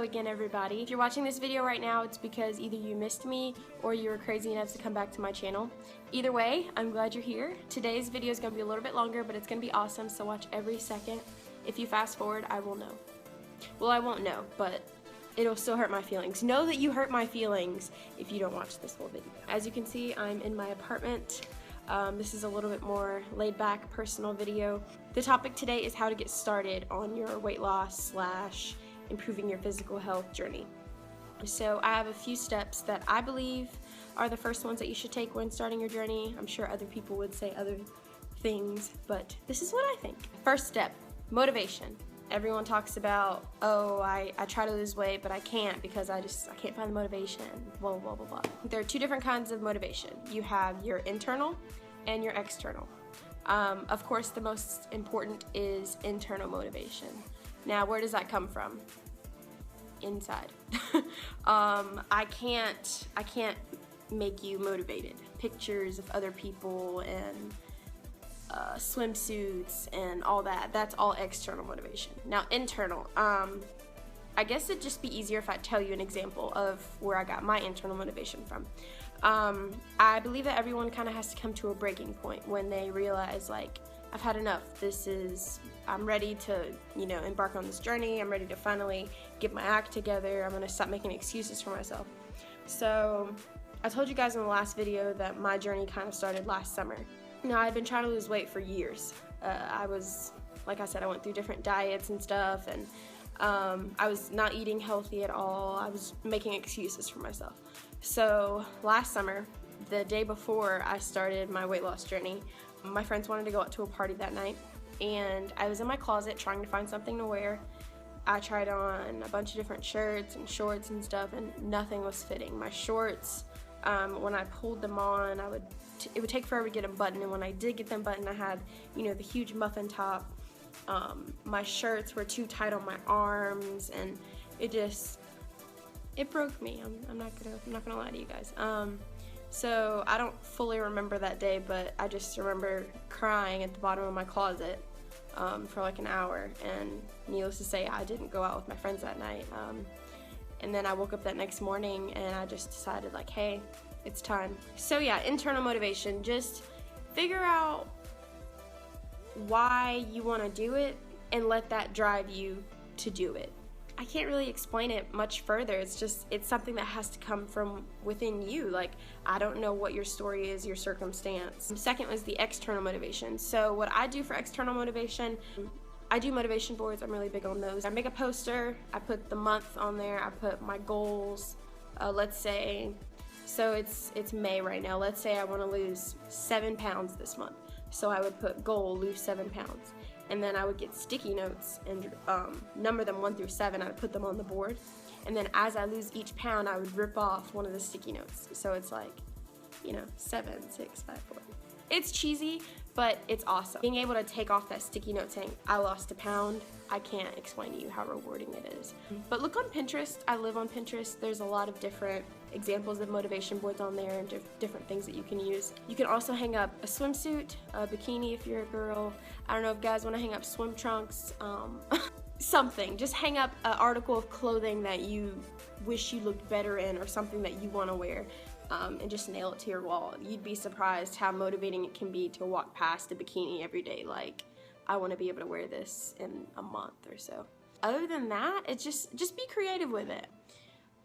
Hello again, everybody. If you're watching this video right now, it's because either you missed me or you were crazy enough to come back to my channel. Either way, I'm glad you're here. Today's video is going to be a little bit longer, but it's going to be awesome, so watch every second. If you fast forward, I will know. Well, I won't know, but it'll still hurt my feelings. Know that you hurt my feelings if you don't watch this whole video. As you can see, I'm in my apartment. This is a little bit more laid back, personal video. The topic today is how to get started on your weight loss / improving your physical health journey. So I have a few steps that I believe are the first ones that you should take when starting your journey. I'm sure other people would say other things, but this is what I think. First step, motivation. Everyone talks about, oh, I try to lose weight, but I can't because I can't find the motivation, blah, blah, blah, blah. There are two different kinds of motivation. You have your internal and your external. Of course, the most important is internal motivation. Now, where does that come from? Inside. I can't make you motivated. Pictures of other people and swimsuits and all that, that's all external motivation. Now, internal, I guess it'd just be easier if I tell you an example of where I got my internal motivation from. I believe that everyone kind of has to come to a breaking point when they realize, like, I've had enough. I'm ready to, embark on this journey. I'm ready to finally get my act together. I'm gonna stop making excuses for myself. So I told you guys in the last video that my journey kind of started last summer. Now, I've been trying to lose weight for years. Like I said, I went through different diets and stuff, and I was not eating healthy at all. I was making excuses for myself. So last summer, the day before I started my weight loss journey, my friends wanted to go out to a party that night, and I was in my closet trying to find something to wear. I tried on a bunch of different shirts and shorts and stuff, and nothing was fitting. My shorts, when I pulled them on, it would take forever to get them buttoned, and when I did get them buttoned, I had, the huge muffin top. My shirts were too tight on my arms, and it broke me. I'm not gonna lie to you guys. So I don't fully remember that day, but I just remember crying at the bottom of my closet for like an hour, and needless to say, I didn't go out with my friends that night. And then I woke up that next morning and I just decided, like, hey, it's time. So yeah, internal motivation. Just figure out why you want to do it and let that drive you to do it. I can't really explain it much further. It's something that has to come from within you. Like, I don't know what your story is, your circumstance. Second was the external motivation. So what I do for external motivation, I do motivation boards. I'm really big on those. I make a poster, I put the month on there, I put my goals. Let's say, so it's May right now. Let's say I want to lose 7 pounds this month. So I would put goal, lose 7 pounds. And then I would get sticky notes and number them 1 through 7. I would put them on the board. And then as I lose each pound, I would rip off one of the sticky notes. So it's like, 7, 6, 5, 4. It's cheesy, but it's awesome. Being able to take off that sticky note saying, I lost a pound, I can't explain to you how rewarding it is. But look on Pinterest. I live on Pinterest. There's a lot of different examples of motivation boards on there and different things that you can use. You can also hang up a swimsuit, a bikini if you're a girl. I don't know if guys want to hang up swim trunks, something. Just hang up an article of clothing that you wish you looked better in, or something that you want to wear. And just nail it to your wall. You'd be surprised how motivating it can be to walk past a bikini every day. Like, I want to be able to wear this in a month or so. Other than that, it's just be creative with it.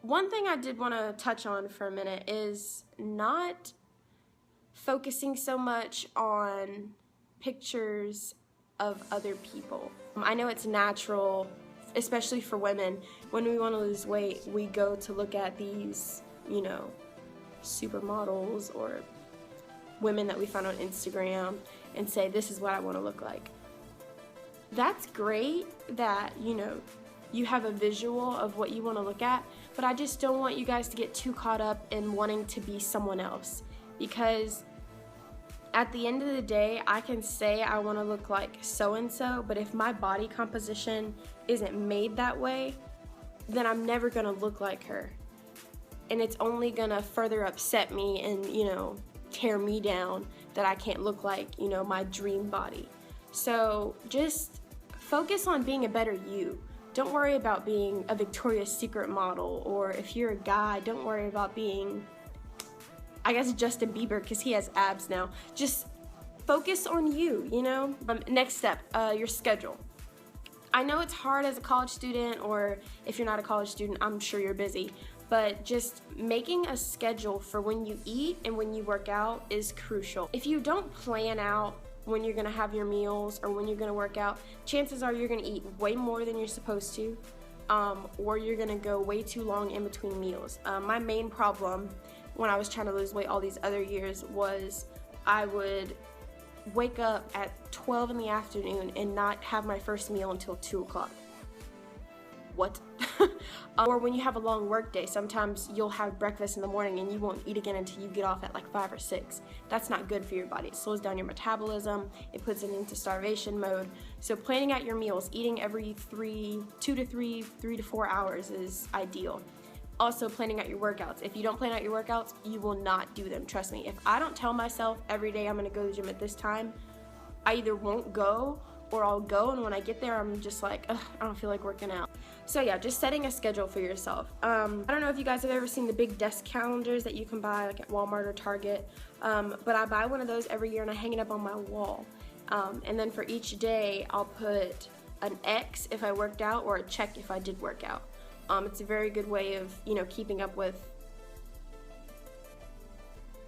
One thing I did want to touch on for a minute is not focusing so much on pictures of other people. I know it's natural, especially for women, when we want to lose weight, we go to look at these, supermodels or women that we find on Instagram and say, this is what I want to look like. That's great that, you have a visual of what you want to look at, but I just don't want you guys to get too caught up in wanting to be someone else, because at the end of the day, I can say I want to look like so-and-so, but if my body composition isn't made that way, then I'm never going to look like her. And it's only gonna further upset me and, tear me down that I can't look like, my dream body. So just focus on being a better you. don't worry about being a Victoria's Secret model, or if you're a guy, don't worry about being, I guess, Justin Bieber, because he has abs now. Just focus on you, you know? Next step, your schedule. I know it's hard as a college student, or if you're not a college student, I'm sure you're busy, but just making a schedule for when you eat and when you work out is crucial. If you don't plan out when you're gonna have your meals or when you're gonna work out, chances are you're gonna eat way more than you're supposed to, or you're gonna go way too long in between meals. My main problem when I was trying to lose weight all these other years was I would wake up at 12 in the afternoon and not have my first meal until 2 o'clock. What? Or when you have a long work day, sometimes you'll have breakfast in the morning and you won't eat again until you get off at like 5 or 6. That's not good for your body. It slows down your metabolism, it puts it into starvation mode. So planning out your meals, eating every 3 to 4 hours is ideal. Also, planning out your workouts. If you don't plan out your workouts, you will not do them. Trust me. If I don't tell myself every day I'm gonna go to the gym at this time, I either won't go or I'll go, and when I get there, I'm just like, ugh, I don't feel like working out. So yeah, just setting a schedule for yourself. I don't know if you guys have ever seen the big desk calendars that you can buy like at Walmart or Target, but I buy one of those every year and I hang it up on my wall. And then for each day, I'll put an X if I worked out or a check if I did work out. It's a very good way of, you know, keeping up with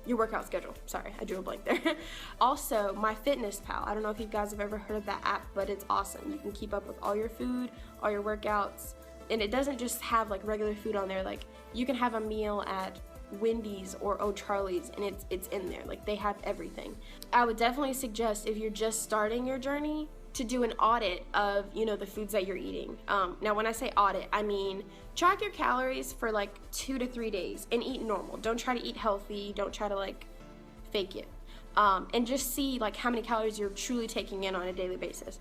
your workout schedule. Sorry, I drew a blank there. Also, MyFitnessPal. I don't know if you guys have ever heard of that app, but it's awesome. You can keep up with all your food, all your workouts, and it doesn't just have like regular food on there. Like, you can have a meal at Wendy's or O'Charlie's and it's in there. Like, they have everything. I would definitely suggest, if you're just starting your journey, to do an audit of, you know, the foods that you're eating. Now when I say audit, I mean track your calories for like 2 to 3 days and eat normal. Don't try to eat healthy, don't try to like fake it. And just see like how many calories you're truly taking in on a daily basis.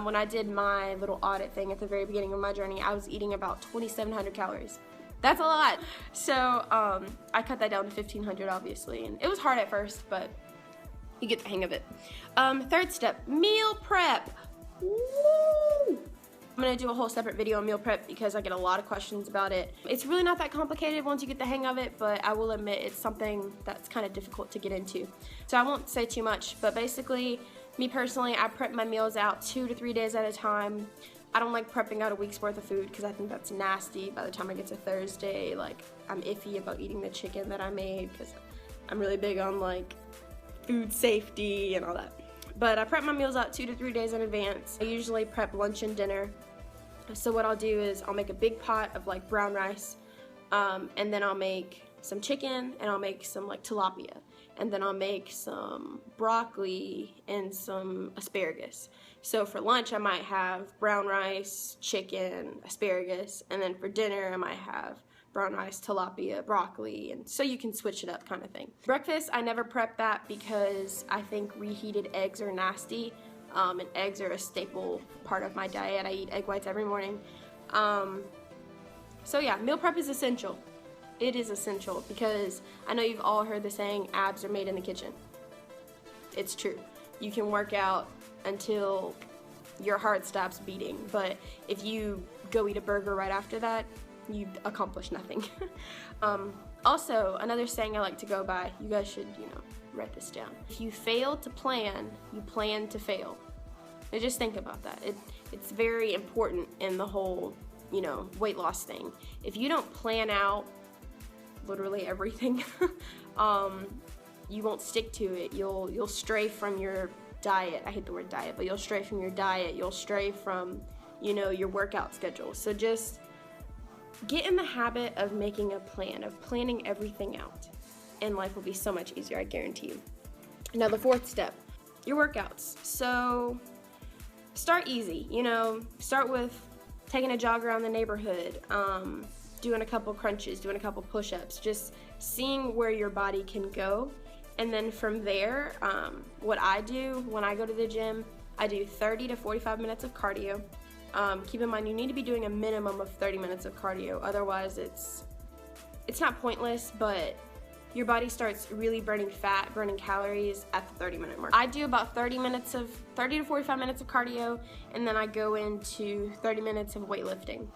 When I did my little audit thing at the very beginning of my journey, I was eating about 2,700 calories. That's a lot. So I cut that down to 1,500 obviously, and it was hard at first, but you get the hang of it. Third step, meal prep. Woo! I'm gonna do a whole separate video on meal prep because I get a lot of questions about it. It's really not that complicated once you get the hang of it, but I will admit it's something that's kind of difficult to get into. So I won't say too much, but basically, me personally, I prep my meals out 2 to 3 days at a time. I don't like prepping out a week's worth of food because I think that's nasty. By the time I get to Thursday, like, I'm iffy about eating the chicken that I made because I'm really big on like food safety and all that. But I prep my meals out 2 to 3 days in advance. I usually prep lunch and dinner. So what I'll do is I'll make a big pot of like brown rice, and then I'll make some chicken, and I'll make some like tilapia, and then I'll make some broccoli and some asparagus. So for lunch I might have brown rice, chicken, asparagus, and then for dinner I might have brown rice, tilapia, broccoli, and so you can switch it up kind of thing. Breakfast, I never prep that because I think reheated eggs are nasty, and eggs are a staple part of my diet. I eat egg whites every morning. So yeah, meal prep is essential. It is essential because I know you've all heard the saying, abs are made in the kitchen. It's true. You can work out until your heart stops beating, but if you go eat a burger right after that, you accomplish nothing. Also, another saying I like to go by, you guys should, you know, write this down. If you fail to plan, you plan to fail. Now just think about that. It's very important in the whole, you know, weight loss thing. If you don't plan out literally everything, you won't stick to it. You'll stray from your diet. I hate the word diet, but you'll stray from your diet. You'll stray from, you know, your workout schedule. So just get in the habit of making a plan, of planning everything out, and life will be so much easier, I guarantee you. Now the fourth step, your workouts. So start easy, you know, start with taking a jog around the neighborhood, doing a couple crunches, doing a couple push-ups, just seeing where your body can go. And then from there, what I do when I go to the gym, I do 30 to 45 minutes of cardio. Keep in mind, you need to be doing a minimum of 30 minutes of cardio. Otherwise, it's not pointless, but your body starts really burning fat, burning calories at the 30-minute mark. I do about 30 to 45 minutes of cardio, and then I go into 30 minutes of weightlifting.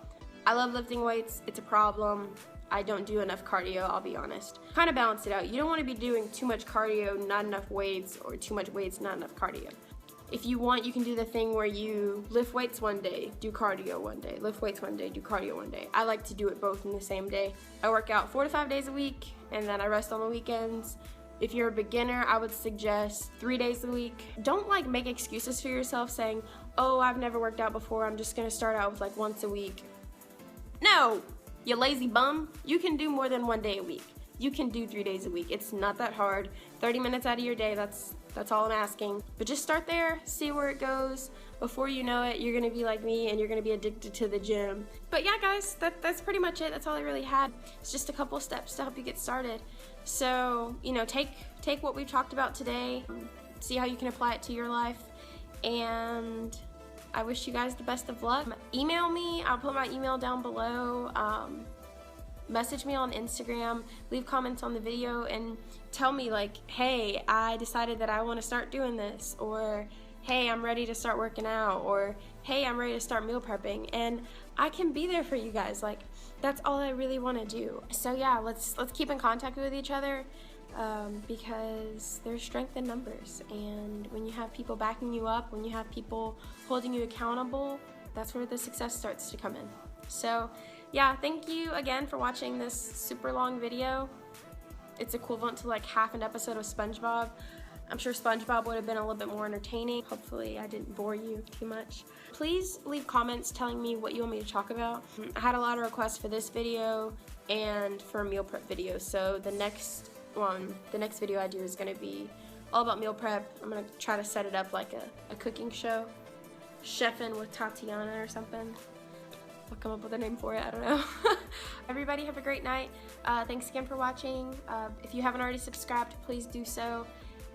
I love lifting weights. It's a problem. I don't do enough cardio, I'll be honest. Kind of balance it out. You don't want to be doing too much cardio, not enough weights, or too much weights, not enough cardio. If you want, you can do the thing where you lift weights one day, do cardio one day, lift weights one day, do cardio one day. I like to do it both in the same day. I work out 4 to 5 days a week, and then I rest on the weekends. If you're a beginner, I would suggest 3 days a week. Don't like make excuses for yourself saying, oh, I've never worked out before, I'm just gonna start out with like once a week. No, you lazy bum. You can do more than 1 day a week. You can do 3 days a week. It's not that hard. 30 minutes out of your day, that's all I'm asking. But just start there, see where it goes. Before you know it, you're gonna be like me and you're gonna be addicted to the gym. But yeah, guys, that's pretty much it. That's all I really had. It's just a couple steps to help you get started. So, you know, take what we've talked about today, see how you can apply it to your life, and I wish you guys the best of luck. Email me, I'll put my email down below. Message me on Instagram, leave comments on the video, and tell me like, hey, I decided that I want to start doing this, or hey, I'm ready to start working out, or hey, I'm ready to start meal prepping, and I can be there for you guys. Like, that's all I really want to do. So yeah, let's keep in contact with each other, because there's strength in numbers, and when you have people backing you up, when you have people holding you accountable, that's where the success starts to come in. So yeah, thank you again for watching this super long video. It's equivalent to like half an episode of SpongeBob. I'm sure SpongeBob would have been a little bit more entertaining. Hopefully I didn't bore you too much. Please leave comments telling me what you want me to talk about. I had a lot of requests for this video and for meal prep videos, so the next video I do is gonna be all about meal prep. I'm gonna try to set it up like a cooking show. Chefing with Tatiana or something. I'll come up with a name for it, I don't know. Everybody have a great night. Thanks again for watching. If you haven't already subscribed, please do so.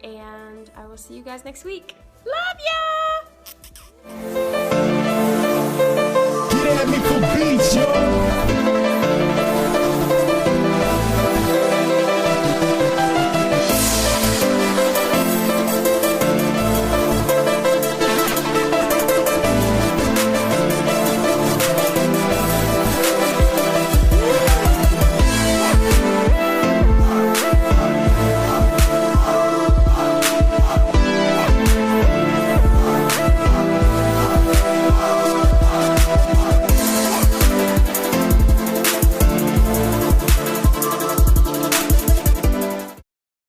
And I will see you guys next week. Love ya!